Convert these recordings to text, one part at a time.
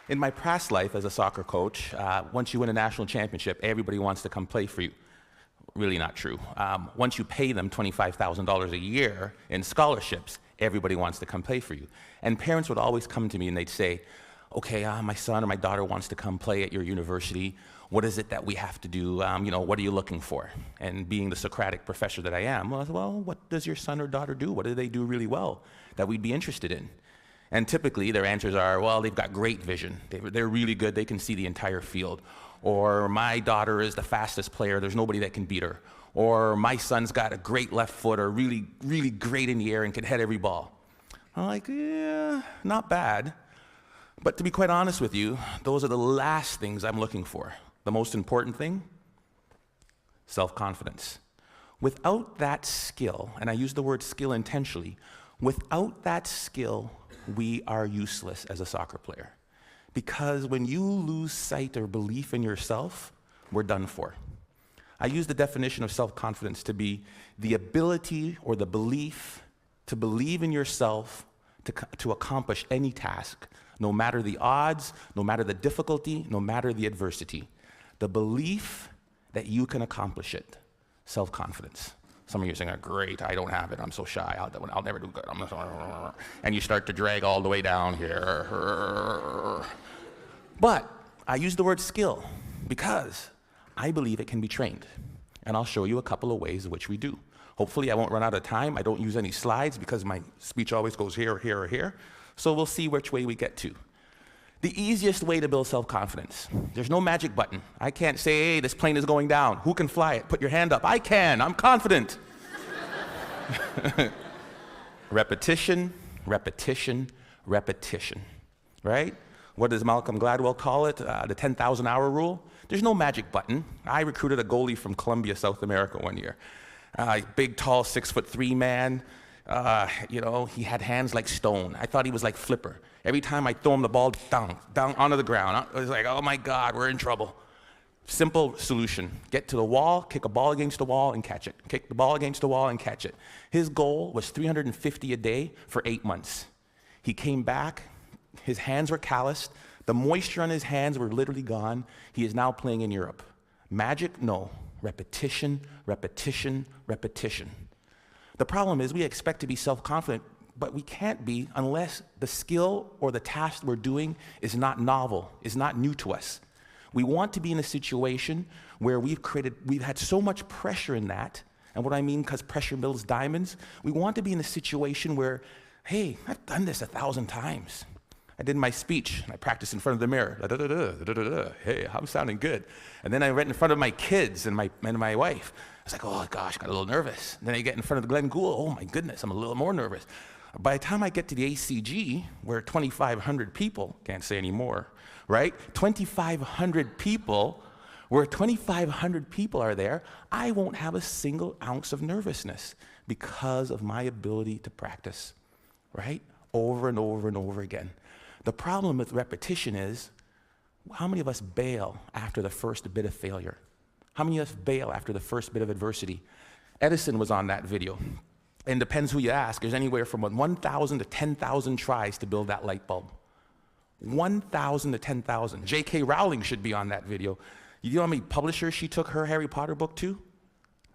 In my past life as a soccer coach, once you win a national championship, everybody wants to come play for you. Really not true. Once you pay them $25,000 a year in scholarships, everybody wants to come play for you. And parents would always come to me and they'd say, okay, my son or my daughter wants to come play at your university. What is it that we have to do? What are you looking for? And being the Socratic professor that I am, well, what does your son or daughter do? What do they do really well that we'd be interested in? And typically their answers are, well, they've got great vision. They're really good. They can see the entire field. Or my daughter is the fastest player. There's nobody that can beat her. Or my son's got a great left foot or really, really great in the air and can head every ball. I'm like, yeah, not bad. But to be quite honest with you, those are the last things I'm looking for. The most important thing, self-confidence. Without that skill, and I use the word skill intentionally, without that skill, we are useless as a soccer player. Because when you lose sight or belief in yourself, we're done for. I use the definition of self-confidence to be the ability or the belief to believe in yourself to accomplish any task, no matter the odds, no matter the difficulty, no matter the adversity. The belief that you can accomplish it, self-confidence. Some of you are saying, great, I don't have it, I'm so shy, I'll never do good. And you start to drag all the way down here. But I use the word skill because I believe it can be trained. And I'll show you a couple of ways in which we do. Hopefully I won't run out of time. I don't use any slides because my speech always goes here, here, or here. So we'll see which way we get to. The easiest way to build self-confidence. There's no magic button. I can't say, hey, this plane is going down. Who can fly it? Put your hand up. I can. I'm confident. Repetition, repetition, repetition. Right? What does Malcolm Gladwell call it? The 10,000-hour rule. There's no magic button. I recruited a goalie from Colombia, South America one year. Big, tall, 6'3" man. He had hands like stone. I thought he was like Flipper. Every time I throw him the ball, down onto the ground. I was like, oh my God, we're in trouble. Simple solution. Get to the wall, kick a ball against the wall and catch it. Kick the ball against the wall and catch it. His goal was 350 a day for 8 months. He came back, his hands were calloused, the moisture on his hands were literally gone. He is now playing in Europe. Magic? No. Repetition, repetition, repetition. The problem is we expect to be self-confident, but we can't be unless the skill or the task we're doing is not novel, is not new to us. We want to be in a situation where we've had so much pressure in that, and what I mean, because pressure builds diamonds, we want to be in a situation where, hey, I've done this 1,000 times. I did my speech, and I practiced in front of the mirror. Hey, I'm sounding good. And then I went in front of my kids and my wife. I was like, oh gosh, got a little nervous. And then I get in front of the Glenn Gould. Oh my goodness, I'm a little more nervous. By the time I get to the ACG, where 2,500 people, can't say anymore, right? 2,500 people, where 2,500 people are there, I won't have a single ounce of nervousness because of my ability to practice, right? Over and over and over again. The problem with repetition is, how many of us bail after the first bit of failure? How many of us bail after the first bit of adversity? Edison was on that video. And depends who you ask, there's anywhere from 1,000 to 10,000 tries to build that light bulb. 1,000 to 10,000. J.K. Rowling should be on that video. You know how many publishers she took her Harry Potter book to?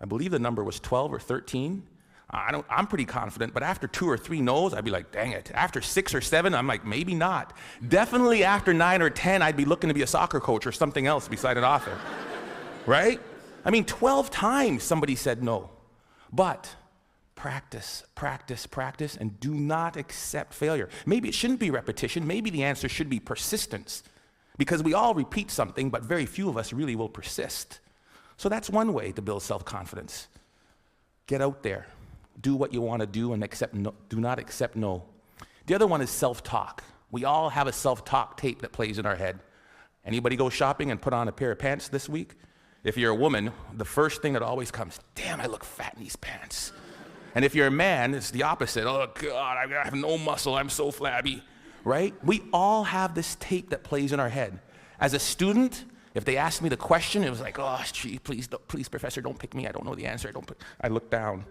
I believe the number was 12 or 13. I'm pretty confident, but after 2 or 3 no's, I'd be like, dang it. After 6 or 7, I'm like, maybe not. Definitely after 9 or 10, I'd be looking to be a soccer coach or something else beside an author. Right? I mean, 12 times somebody said no. But practice, practice, practice, and do not accept failure. Maybe it shouldn't be repetition. Maybe the answer should be persistence. Because we all repeat something, but very few of us really will persist. So that's one way to build self-confidence. Get out there. Do what you want to do and do not accept no. The other one is self-talk. We all have a self-talk tape that plays in our head. Anybody go shopping and put on a pair of pants this week? If you're a woman, the first thing that always comes, damn, I look fat in these pants. And if you're a man, it's the opposite. Oh God, I have no muscle, I'm so flabby, right? We all have this tape that plays in our head. As a student, if they asked me the question, it was like, oh, gee, please, professor, don't pick me. I don't know the answer. I look down,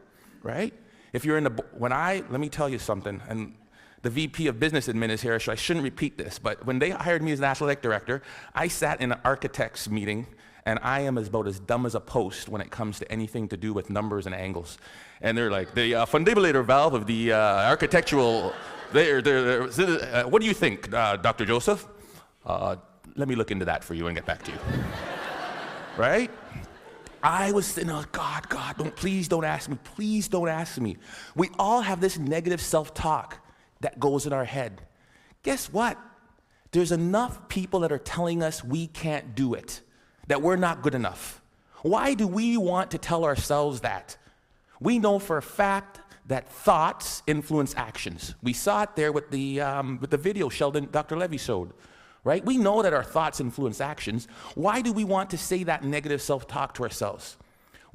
right? If you're let me tell you something, and the VP of Business Admin is here, so I shouldn't repeat this, but when they hired me as an athletic director, I sat in an architect's meeting, and I am about as dumb as a post when it comes to anything to do with numbers and angles. And they're like, the fundibulator valve of the architectural, what do you think, Dr. Joseph? Let me look into that for you and get back to you. Right? I was saying, oh, God, please don't ask me. Please don't ask me. We all have this negative self-talk that goes in our head. Guess what? There's enough people that are telling us we can't do it, that we're not good enough. Why do we want to tell ourselves that? We know for a fact that thoughts influence actions. We saw it there with the video Dr. Levy showed. Right? We know that our thoughts influence actions. Why do we want to say that negative self-talk to ourselves?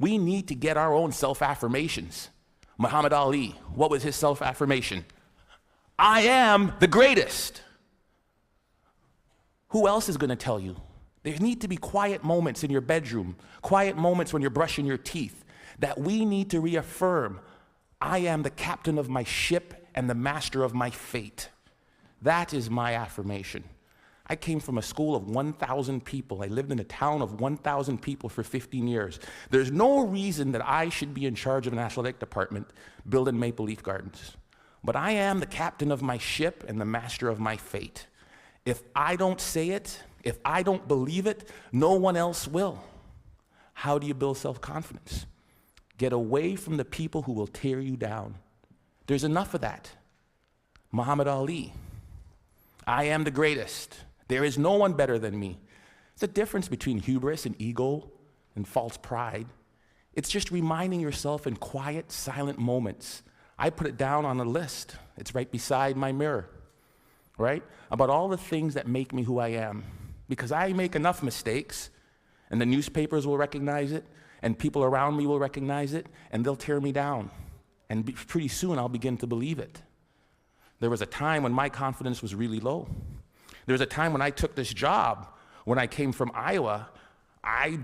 We need to get our own self-affirmations. Muhammad Ali, what was his self-affirmation? I am the greatest. Who else is going to tell you? There need to be quiet moments in your bedroom, quiet moments when you're brushing your teeth, that we need to reaffirm, I am the captain of my ship and the master of my fate. That is my affirmation. I came from a school of 1,000 people. I lived in a town of 1,000 people for 15 years. There's no reason that I should be in charge of an athletic department building Maple Leaf Gardens. But I am the captain of my ship and the master of my fate. If I don't say it, if I don't believe it, no one else will. How do you build self-confidence? Get away from the people who will tear you down. There's enough of that. Muhammad Ali, I am the greatest. There is no one better than me. It's a difference between hubris and ego and false pride. It's just reminding yourself in quiet, silent moments. I put it down on a list. It's right beside my mirror, right? About all the things that make me who I am. Because I make enough mistakes, and the newspapers will recognize it, and people around me will recognize it, and they'll tear me down. And pretty soon I'll begin to believe it. There was a time when my confidence was really low. There was a time when I took this job, when I came from Iowa, I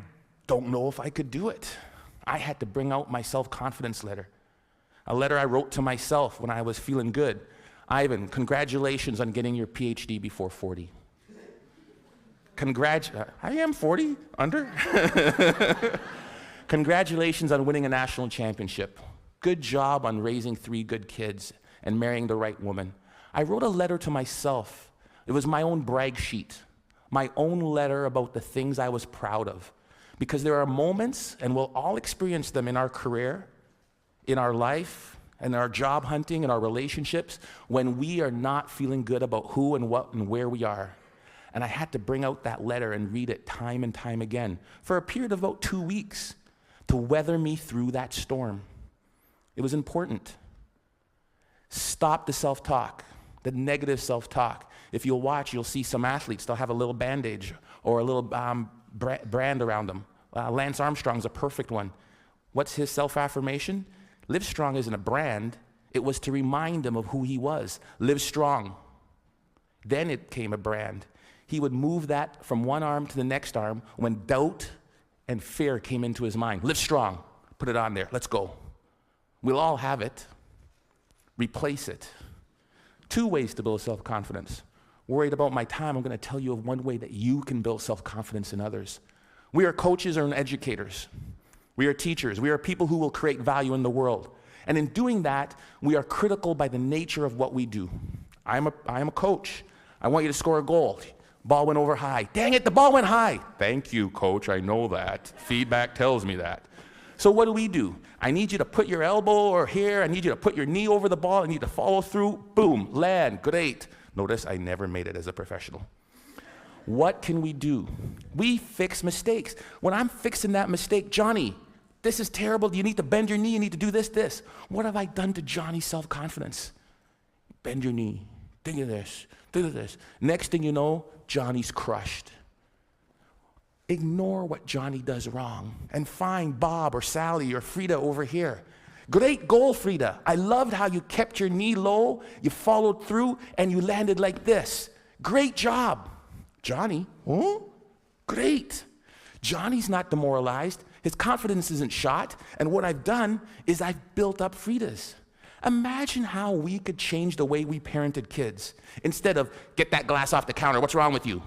don't know if I could do it. I had to bring out my self-confidence letter. A letter I wrote to myself when I was feeling good. Ivan, congratulations on getting your PhD before 40. I am 40, under. Congratulations on winning a national championship. Good job on raising 3 good kids and marrying the right woman. I wrote a letter to myself. It was my own brag sheet, my own letter about the things I was proud of. Because there are moments, and we'll all experience them in our career, in our life, in our job hunting, in our relationships, when we are not feeling good about who and what and where we are. And I had to bring out that letter and read it time and time again for a period of about 2 weeks to weather me through that storm. It was important. Stop the self-talk, the negative self-talk. If you'll watch, you'll see some athletes, they'll have a little bandage or a little brand around them. Lance Armstrong's a perfect one. What's his self-affirmation? Live Strong isn't a brand. It was to remind him of who he was. Live strong. Then it came a brand. He would move that from one arm to the next arm when doubt and fear came into his mind. Live strong. Put it on there. Let's go. We'll all have it. Replace it. 2 ways to build self-confidence. Worried about my time, I'm going to tell you of one way that you can build self-confidence in others. We are coaches and educators. We are teachers. We are people who will create value in the world. And in doing that, we are critical by the nature of what we do. I am a coach. I want you to score a goal. Ball went over high. Dang it, the ball went high. Thank you, coach. I know that. Feedback tells me that. So what do? I need you to put your elbow or here. I need you to put your knee over the ball. I need you to follow through. Boom, land, great. Notice I never made it as a professional. What can we do? We fix mistakes. When I'm fixing that mistake, Johnny, this is terrible. You need to bend your knee. You need to do this. What have I done to Johnny's self-confidence? Bend your knee. Think of this. Think of this. Next thing you know, Johnny's crushed. Ignore what Johnny does wrong and find Bob or Sally or Frida over here. Great goal, Frida. I loved how you kept your knee low, you followed through, and you landed like this. Great job. Johnny, oh, great. Johnny's not demoralized. His confidence isn't shot. And what I've done is I've built up Frida's. Imagine how we could change the way we parented kids. Instead of, get that glass off the counter, what's wrong with you?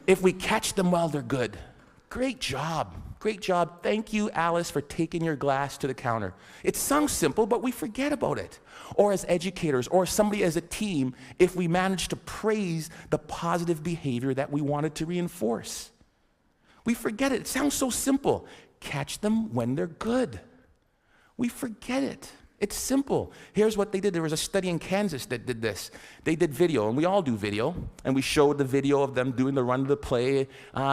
If we catch them while they're good. Great job. Great job. Thank you, Alice, for taking your glass to the counter. It sounds simple, but we forget about it. Or as educators, or somebody as a team, if we manage to praise the positive behavior that we wanted to reinforce. We forget it. It sounds so simple. Catch them when they're good. We forget it. It's simple. Here's what they did. There was a study in Kansas that did this. They did video, and we all do video, and we showed the video of them doing the run of the play.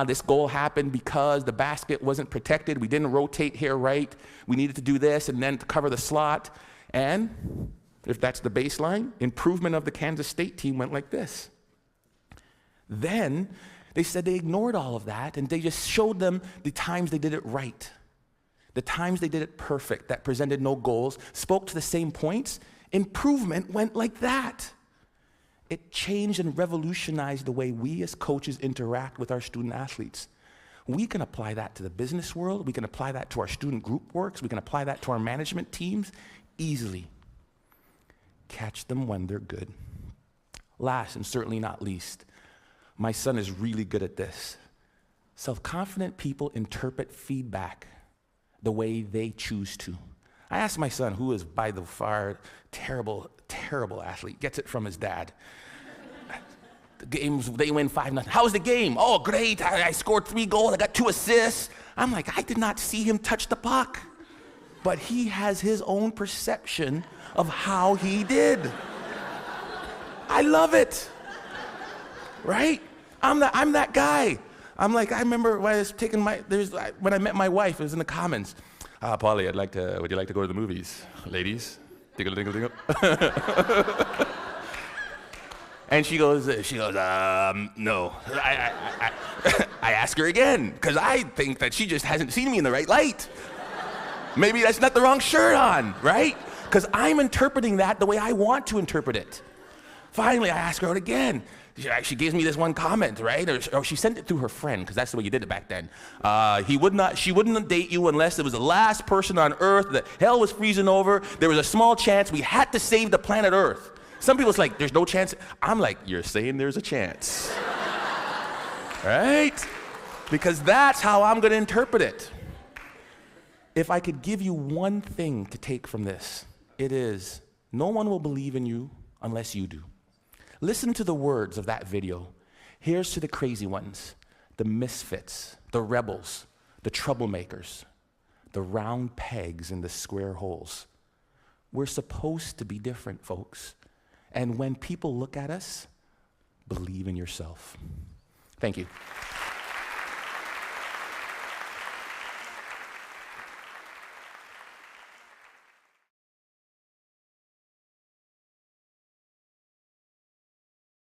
This goal happened because the basket wasn't protected. We didn't rotate here right. We needed to do this and then to cover the slot. And if that's the baseline, improvement of the Kansas State team went like this. Then they said they ignored all of that, and they just showed them the times they did it right. The times they did it perfect, that presented no goals, spoke to the same points, improvement went like that. It changed and revolutionized the way we as coaches interact with our student athletes. We can apply that to the business world, we can apply that to our student group works, we can apply that to our management teams easily. Catch them when they're good. Last and certainly not least, my son is really good at this. Self-confident people interpret feedback the way they choose to. I asked my son, who is by the far terrible athlete, gets it from his dad. The games, they win 5-0. How was the game? Oh, great, I scored 3 goals, I got 2 assists. I'm like, I did not see him touch the puck. But he has his own perception of how he did. I love it, right? I'm that guy. I'm like, I remember when I was taking when I met my wife, it was in the Commons. Polly, would you like to go to the movies? Ladies, dingle, dingle, dingle. And she goes, no. I ask her again, because I think that she just hasn't seen me in the right light. Maybe that's not the wrong shirt on, right? Because I'm interpreting that the way I want to interpret it. Finally, I ask her out again. She gives me this one comment, right? Or she sent it through her friend, because that's the way you did it back then. She wouldn't date you unless it was the last person on Earth, the hell was freezing over, there was a small chance we had to save the planet Earth. Some people's like, there's no chance. I'm like, you're saying there's a chance. Right? Because that's how I'm going to interpret it. If I could give you one thing to take from this, it is, no one will believe in you unless you do. Listen to the words of that video. Here's to the crazy ones, the misfits, the rebels, the troublemakers, the round pegs in the square holes. We're supposed to be different, folks. And when people look at us, believe in yourself. Thank you.